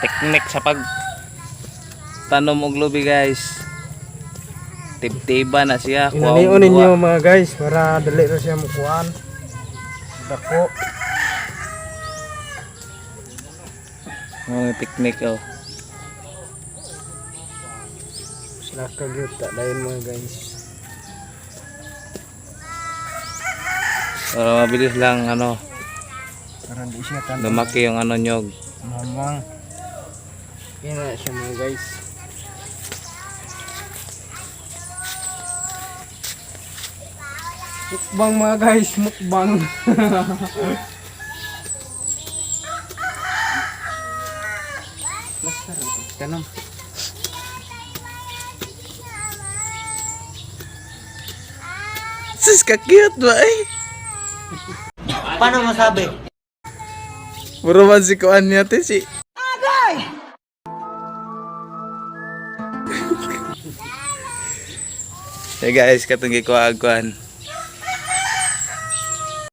Teknik sa pag tanom og lubi guys. Tibtiba na siya. Inanion ninyo mga guys para dali ra siya mukuan. Dako. Mga teknik oh. Sila kagyud ta dayon mga guys. Para mabilis lang ano, Para di siya tan. lumaki yung ano nyog. Mamang. Yan na siya mga guys. Mukbang mga guys, mukbang. Tanong. Sus, ka-cute ba eh? Paano masabi? Puro man si Kuan niya te si. Hey guys, katong gikuha Kuan.